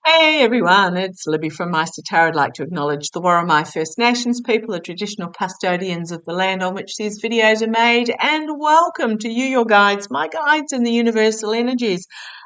Hey everyone, it's Libby from maighstirtarot. I'd like to acknowledge the Worimi First Nations people, the traditional custodians of the land on which these videos are made, and welcome to you, your guides, my guides in the universal energies.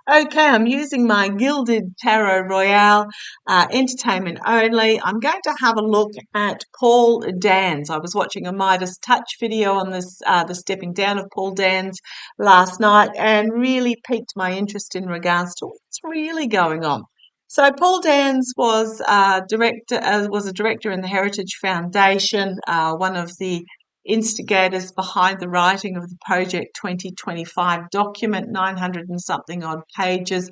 Okay, I'm using my Gilded Tarot Royale, entertainment only. I'm going to have a look at Paul Dans. I was watching a Midas Touch video on this, the stepping down of Paul Dans last night, and really piqued my interest in regards to what's really going on. So Paul Dans was a director in the Heritage Foundation, one of the instigators behind the writing of the Project 2025 document, 900 and something odd pages,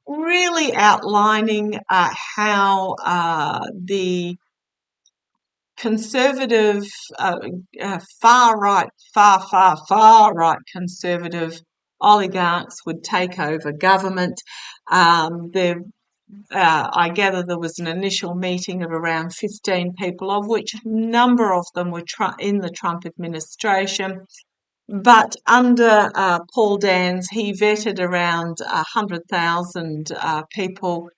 really outlining how the conservative, far right conservative oligarchs would take over government. There I gather there was an initial meeting of around 15 people, of which a number of them were in the Trump administration. But under Paul Dans, he vetted around 100,000 people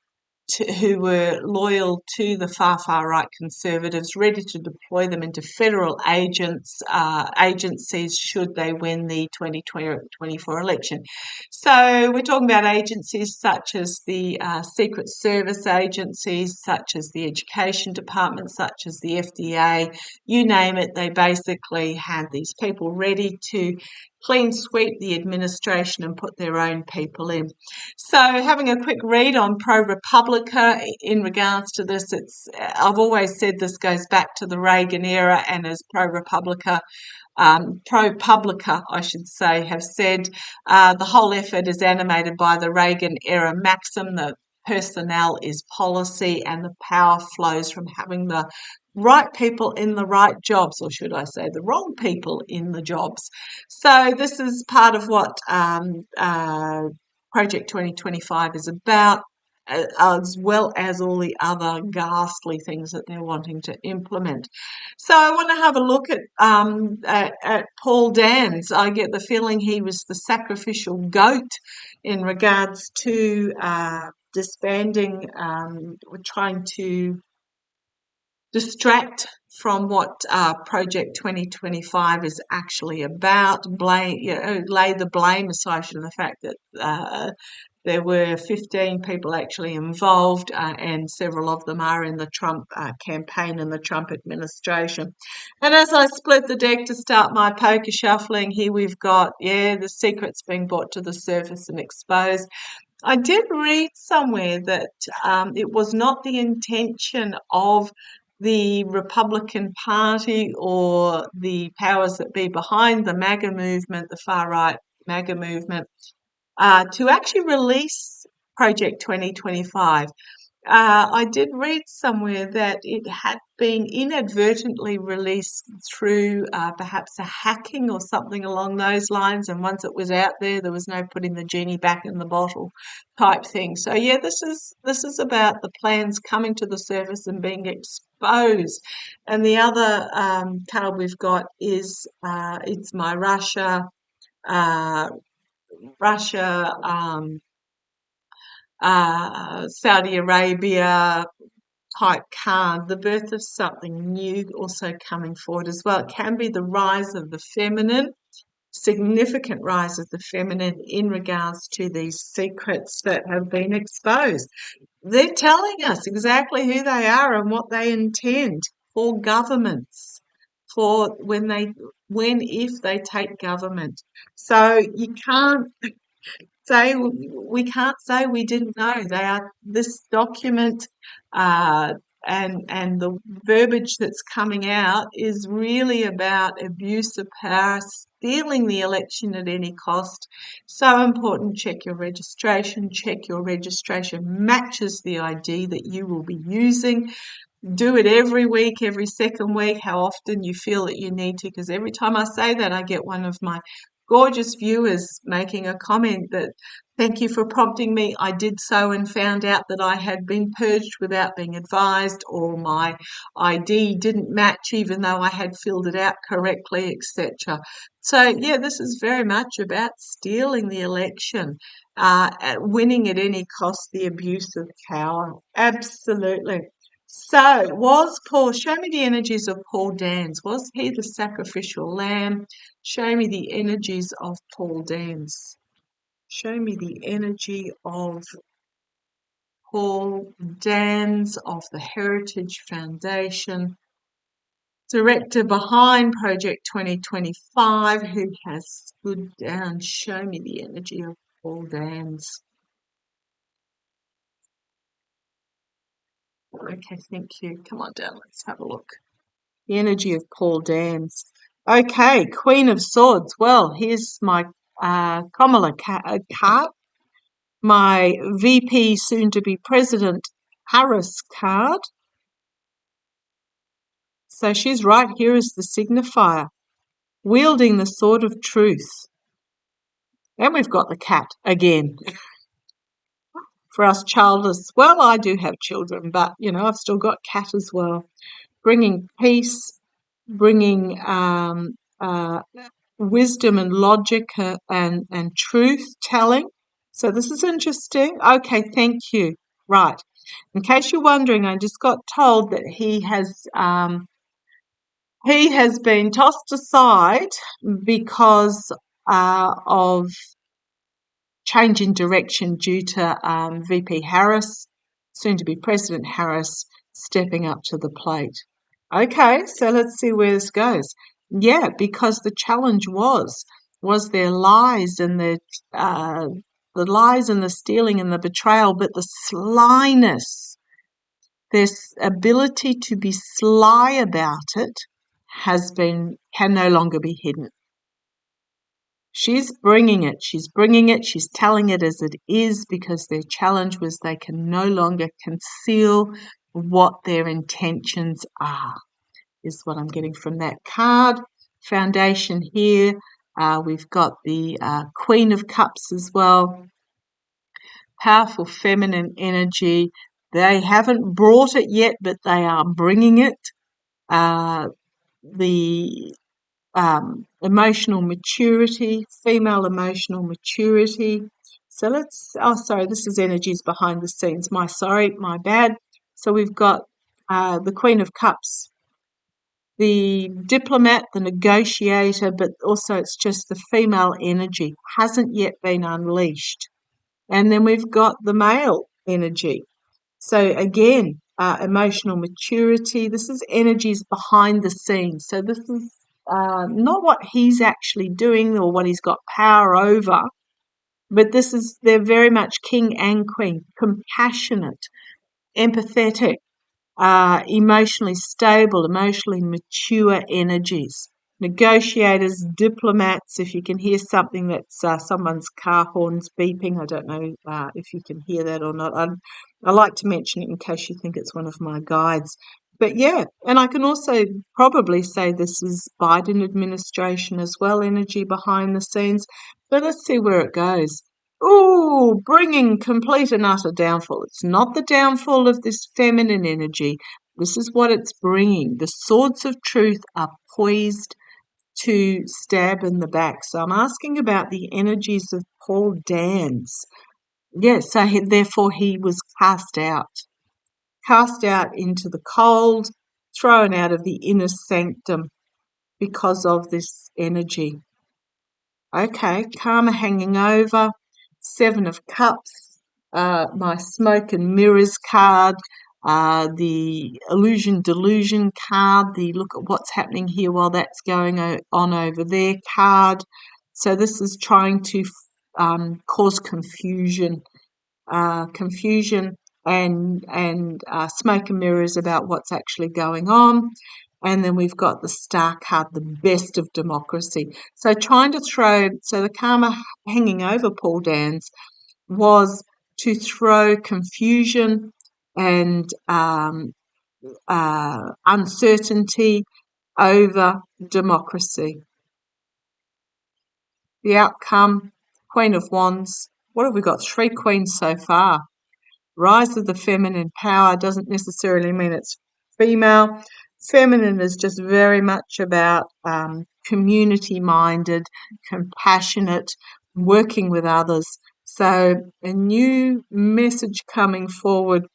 who were loyal to the far right conservatives, ready to deploy them into federal agencies should they win the 2024 election. So we're talking about agencies such as the Secret Service agencies, such as the Education Department, such as the FDA, you name it. They basically had these people ready to clean sweep the administration and put their own people in. So having a quick read on ProRepublica in regards to this, I've always said this goes back to the Reagan era, and as ProRepublica, I should say, have said, the whole effort is animated by the Reagan era maxim that personnel is policy and the power flows from having the right people in the right jobs, or should I say the wrong people in the jobs. So this is part of what Project 2025 is about, as well as all the other ghastly things that they're wanting to implement. So I want to have a look at Paul Dans. I get the feeling he was the sacrificial goat in regards to disbanding, trying to distract from what Project 2025 is actually about, lay the blame aside for the fact that there were 15 people actually involved, and several of them are in the Trump campaign and the Trump administration. And as I split the deck to start my poker shuffling, here we've got, the secrets being brought to the surface and exposed. I did read somewhere that it was not the intention of the Republican Party or the powers that be behind the MAGA movement, the far-right MAGA movement, to actually release Project 2025. I did read somewhere that it had been inadvertently released through perhaps a hacking or something along those lines, and once it was out there, there was no putting the genie back in the bottle type thing. So yeah, this is about the plans coming to the surface and being exposed. And the other card we've got is it's my Russia. Saudi Arabia type card, the birth of something new also coming forward as well. It can be the rise of the feminine, significant rise of the feminine in regards to these secrets that have been exposed. They're telling us exactly who they are and what they intend for governments, for if they take government. So we can't say we didn't know. This document and the verbiage that's coming out is really about abuse of power, stealing the election at any cost. So important. Check your registration matches the ID that you will be using. Do it every week, every second week, how often you feel that you need to, because every time I say that, I get one of my gorgeous viewers making a comment that thank you for prompting me. I did so and found out that I had been purged without being advised, or my ID didn't match even though I had filled it out correctly, etc. So, yeah, this is very much about stealing the election, winning at any cost, the abuse of power. Absolutely. So, show me the energies of Paul Dans. Was he the sacrificial lamb? Show me the energies of Paul Dans. Show me the energy of Paul Dans of the Heritage Foundation, director behind Project 2025, who has stood down. Show me the energy of Paul Dans. Okay, thank you. Come on down, let's have a look. The energy of Paul Dans. Okay, Queen of Swords. Well, here's my Kamala card, my VP, soon to be President Harris card. So she's right here as the signifier, wielding the sword of truth. And we've got the cat again. For us childless, well, I do have children, but, I've still got cat as well. Bringing peace, bringing wisdom and logic and truth telling. So this is interesting. Okay, thank you. Right. In case you're wondering, I just got told that he has been tossed aside because of change in direction due to VP Harris, soon to be President Harris, stepping up to the plate. Okay, so let's see where this goes. Yeah, because the challenge was there lies and the lies and the stealing and the betrayal, but the slyness, this ability to be sly about it can no longer be hidden. She's bringing it. She's telling it as it is, because their challenge was they can no longer conceal what their intentions are, is what I'm getting from that card. Foundation here. We've got the Queen of Cups as well. Powerful feminine energy. They haven't brought it yet, but they are bringing it. The emotional maturity, female emotional maturity. So this is energies behind the scenes. My bad. So we've got the Queen of Cups, the diplomat, the negotiator, but also it's just the female energy hasn't yet been unleashed. And then we've got the male energy. So again, emotional maturity. This is energies behind the scenes. So this is not what he's actually doing or what he's got power over, but they're very much king and queen, compassionate, empathetic, emotionally stable, emotionally mature energies. Negotiators, diplomats. If you can hear something that's someone's car horns beeping, I don't know if you can hear that or not. I like to mention it in case you think it's one of my guides. But yeah, and I can also probably say this is Biden administration as well, energy behind the scenes. But let's see where it goes. Ooh, bringing complete and utter downfall. It's not the downfall of this feminine energy. This is what it's bringing. The swords of truth are poised to stab in the back. So I'm asking about the energies of Paul Dans. Yes, so therefore he was cast out into the cold, thrown out of the inner sanctum because of this energy. Okay, karma hanging over, 7 of Cups, my smoke and mirrors card, the illusion delusion card, the look at what's happening here while that's going on over there card. So this is trying to cause confusion and smoke and mirrors about what's actually going on. And then we've got the star card, the best of democracy. So the karma hanging over Paul Dans was to throw confusion and uncertainty over democracy. the outcome, Queen of Wands. What have we got? 3 queens so far. Rise of the feminine power doesn't necessarily mean it's female. Feminine is just very much about community-minded, compassionate, working with others. So a new message coming forward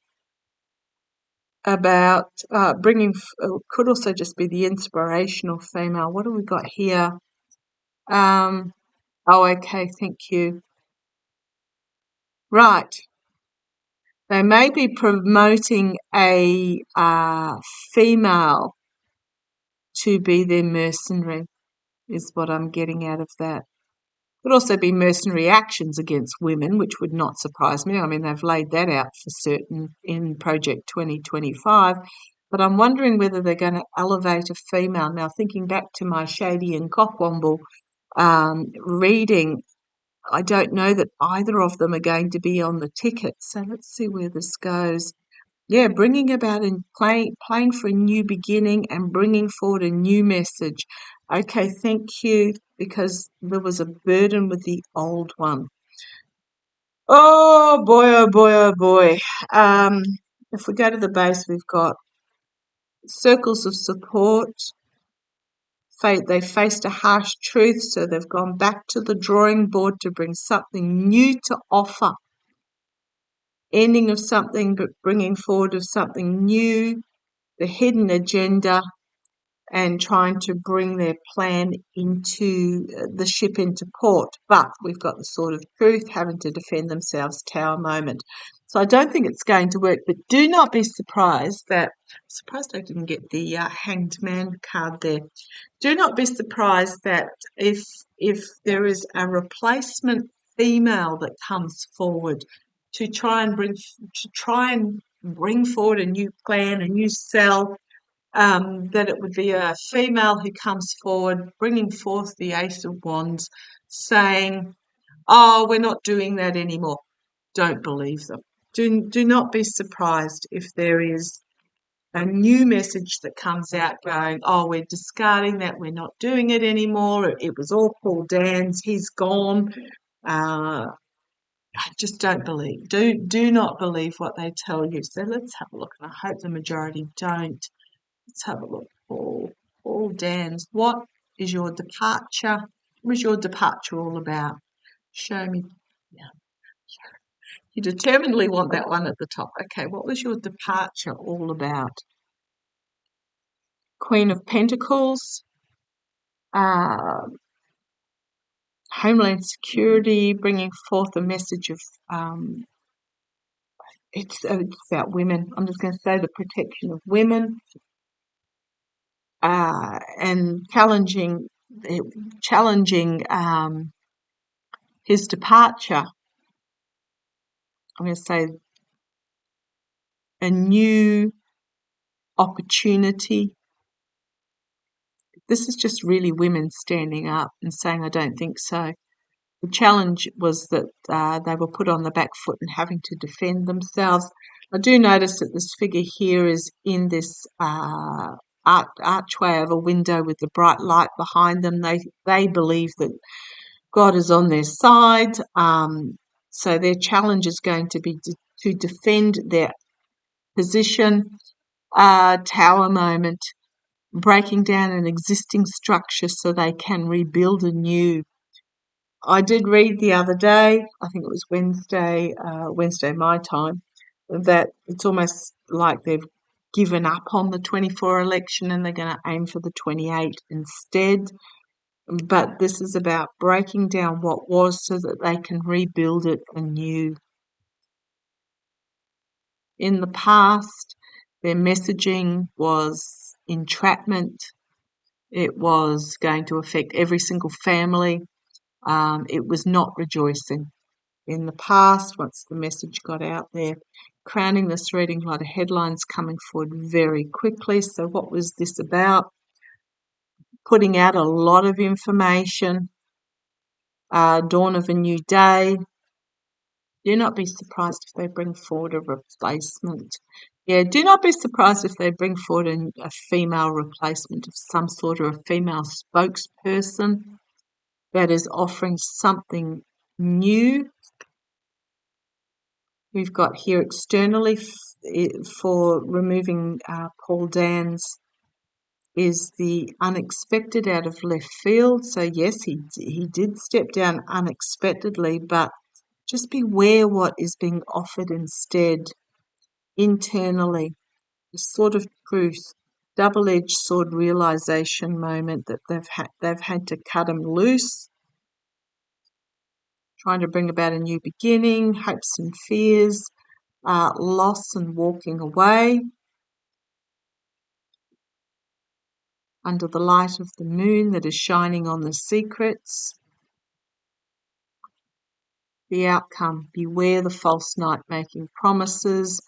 about bringing, could also just be the inspirational female. What have we got here? Oh, okay, thank you. Right. They may be promoting a female to be their mercenary, is what I'm getting out of that. Could also be mercenary actions against women, which would not surprise me. I mean, they've laid that out for certain in Project 2025. But I'm wondering whether they're going to elevate a female. Now, thinking back to my Shady and Cockwomble reading, I don't know that either of them are going to be on the ticket. So let's see where this goes. Yeah, bringing about and playing for a new beginning and bringing forward a new message. Okay, thank you, because there was a burden with the old one. Oh boy, oh boy, oh boy. If we go to the base, we've got circles of support. They faced a harsh truth, so they've gone back to the drawing board to bring something new to offer. Ending of something, but bringing forward of something new, the hidden agenda, and trying to bring their plan into the ship into port. But we've got the Sword of Truth, having to defend themselves, Tower moment. So I don't think it's going to work, but do not be surprised that, surprised I didn't get the Hanged Man card there. Do not be surprised that if there is a replacement female that comes forward to try and bring forward a new plan, a new cell, that it would be a female who comes forward, bringing forth the Ace of Wands, saying, "Oh, we're not doing that anymore." Don't believe them. Do not be surprised if there is a new message that comes out going, "Oh, we're discarding that. We're not doing it anymore. It was all Paul Dan's. He's gone." I just don't believe. Do not believe what they tell you. So let's have a look, and I hope the majority don't. Let's have a look. Paul Dans, what is your departure? What was your departure all about? Show me. Yeah. You determinedly want that one at the top. Okay, what was your departure all about? Queen of Pentacles, Homeland Security, bringing forth a message of, it's about women. I'm just going to say the protection of women, and challenging his departure. I'm going to say a new opportunity. This is just really women standing up and saying, "I don't think so." The challenge was that they were put on the back foot and having to defend themselves. I do notice that this figure here is in this archway of a window with the bright light behind them. They believe that God is on their side. So their challenge is going to be to defend their position. Tower moment, breaking down an existing structure so they can rebuild anew. I did read the other day, I think it was Wednesday my time, that it's almost like they've given up on the 24 election and they're going to aim for the 28 instead. But this is about breaking down what was so that they can rebuild it anew. In the past, their messaging was entrapment. It was going to affect every single family. It was not rejoicing. In the past, once the message got out there, crowning this reading, a lot of headlines coming forward very quickly. So what was this about? Putting out a lot of information. Dawn of a new day. Do not be surprised if they bring forward a replacement. Yeah, do not be surprised if they bring forward a female replacement of some sort, or a female spokesperson. that is offering something new. We've got here externally for removing Paul Dan's is the unexpected out of left field. So yes, he did step down unexpectedly, but just beware what is being offered instead internally. The sword of truth, double-edged sword realization moment that they've had to cut him loose, trying to bring about a new beginning, hopes and fears, loss and walking away. Under the light of the moon that is shining on the secrets. The outcome, beware the false knight making promises,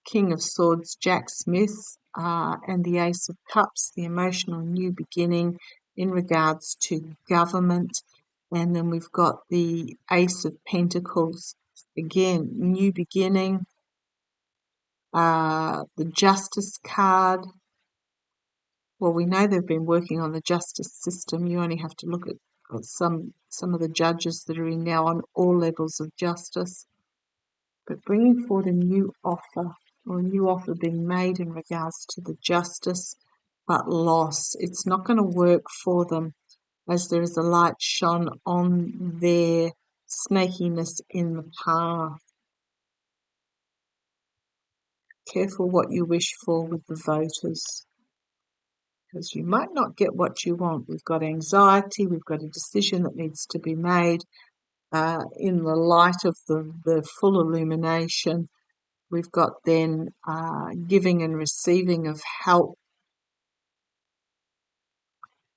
King of Swords, Jack Smith, and the Ace of Cups, the emotional new beginning in regards to government. And then we've got the Ace of Pentacles, again, new beginning. The Justice card. Well, we know they've been working on the justice system. You only have to look at some of the judges that are in now on all levels of justice. But bringing forward a new offer, or a new offer being made in regards to the justice, but loss. It's not going to work for them as there is a light shone on their snakiness in the path. Careful what you wish for with the voters, because you might not get what you want. We've got anxiety, we've got a decision that needs to be made in the light of the full illumination. We've got then giving and receiving of help.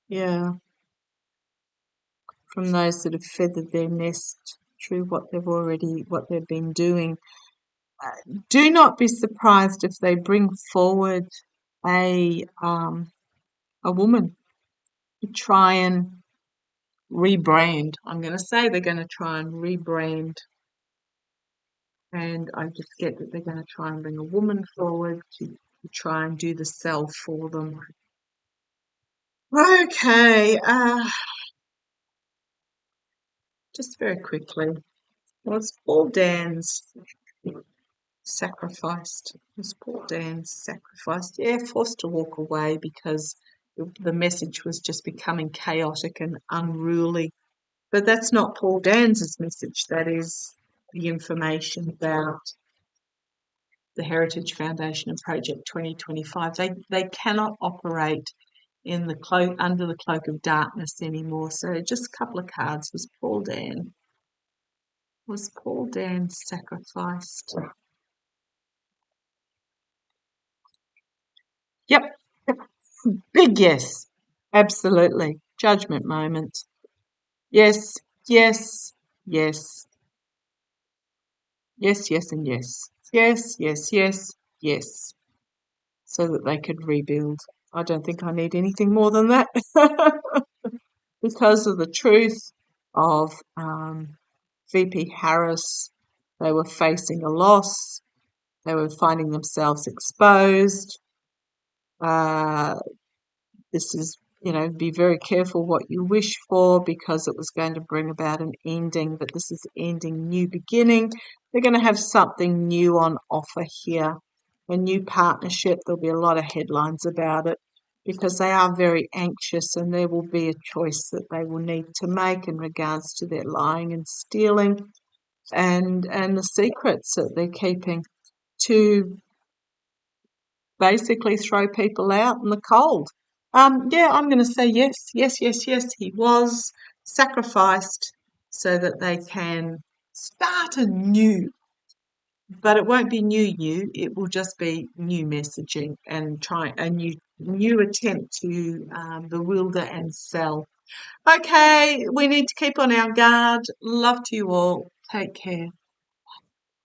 Yeah, from those that have feathered their nest through what they've been doing. Do not be surprised if they bring forward a woman to try and rebrand. I'm going to say they're going to try and rebrand, and I just get that they're going to try and bring a woman forward to try and do the sell for them. Okay, just very quickly, was Paul Dan's sacrificed? Was Paul Dan's sacrificed? Yeah, forced to walk away because the message was just becoming chaotic and unruly. But that's not Paul Dan's message. That is the information about the Heritage Foundation and Project 2025. They cannot operate in the cloak under the cloak of darkness anymore. So just a couple of cards. Was Paul Dan sacrificed? Yep. Big yes. Absolutely. Judgment moment. Yes, yes, yes. Yes, yes, and yes. Yes, yes, yes, yes. So that they could rebuild. I don't think I need anything more than that. Because of the truth of VP Harris, they were facing a loss. They were finding themselves exposed. This is, be very careful what you wish for because it was going to bring about an ending, but this is ending, new beginning. They're going to have something new on offer here, a new partnership. There'll be a lot of headlines about it because they are very anxious and there will be a choice that they will need to make in regards to their lying and stealing and the secrets that they're keeping to basically throw people out in the cold. Yeah, I'm going to say yes, yes, yes, yes. He was sacrificed so that they can start anew. But it won't be new. It will just be new messaging and try a new attempt to bewilder and sell. Okay, we need to keep on our guard. Love to you all. Take care.